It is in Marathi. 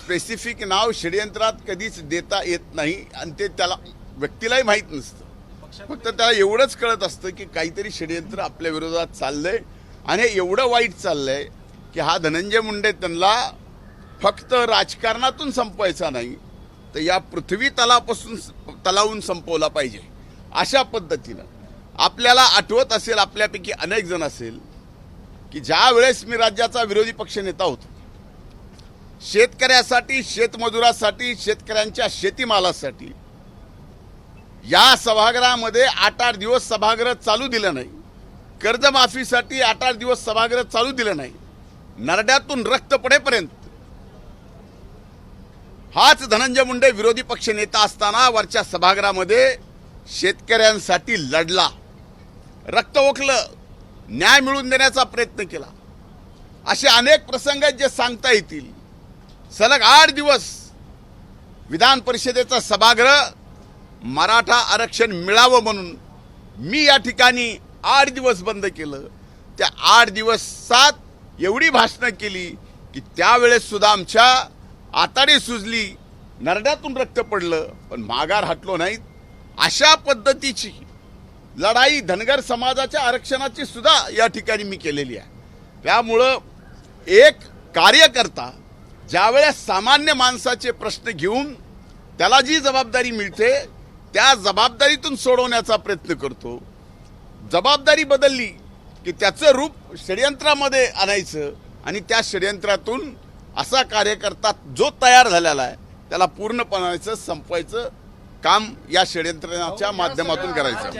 स्पेसिफिक नाव षडयंत्रात कधीच देता येत नाही आणि ते त्याला व्यक्तीलाही माहीत नसतं. फक्त त्याला एवढंच कळत असतं की काहीतरी षडयंत्र आपल्या विरोधात चाललंय आणि हे एवढं वाईट चाललंय की हा धनंजय मुंडे त्यांना फक्त राजकारणातून संपवायचा नाही तर या पृथ्वी तलावून संपवला पाहिजे. अशा पद्धतीनं आपल्याला आठवत असेल, आपल्यापैकी अनेक जण असेल की ज्या वेळेस मी राज्याचा विरोधी पक्ष नेता होतो, शेतकऱ्यासाठी, शेतमजुरासाठी, शेतकऱ्यांच्या शेतीमालासाठी या सभागृहामध्ये 8-8 दिवस सभागृह चालू दिलं नाही. कर्जमाफीसाठी 8-8 दिवस सभागृह चालू दिलं नाही. नरड्यातून रक्त पडेपर्यंत हाच धनंजय मुंडे विरोधी पक्ष नेता असताना वरच्या सभागृहामध्ये शेतकऱ्यांसाठी लढला, रक्त ओकलं, न्याय मिळवून देण्याचा प्रयत्न केला. असे अनेक प्रसंग आहेत जे सांगता येतील. सलग 8 दिवस विधान परिषदेचा सभागृह मराठा आरक्षण मिळावं म्हणून मी या ठिकाणी 8 दिवस बंद केलं. त्या 8 दिवसात एवढी भाषणं केली की त्यावेळेस सुद्धा आमच्या आताडी सुजली, नरड्यातून रक्त पडलं, पण माघार हटलो नाहीत. अशा पद्धतीची लढाई धनगर समाजाच्या आरक्षणाची सुद्धा या ठिकाणी मी केलेली आहे. त्यामुळं एक कार्यकर्ता ज्यावेळेस सामान्य माणसाचे प्रश्न घेऊन त्याला जी जबाबदारी मिळते त्या जबाबदारीतून सोडवण्याचा प्रयत्न करतो. जबाबदारी बदलली की त्याचं रूप षडयंत्रामध्ये आणायचं आणि त्या षडयंत्रातून असा कार्यकर्ता जो तयार झालेला आहे त्याला पूर्णपणे संपवायचं काम या षडयंत्राच्या माध्यमातून करायचं.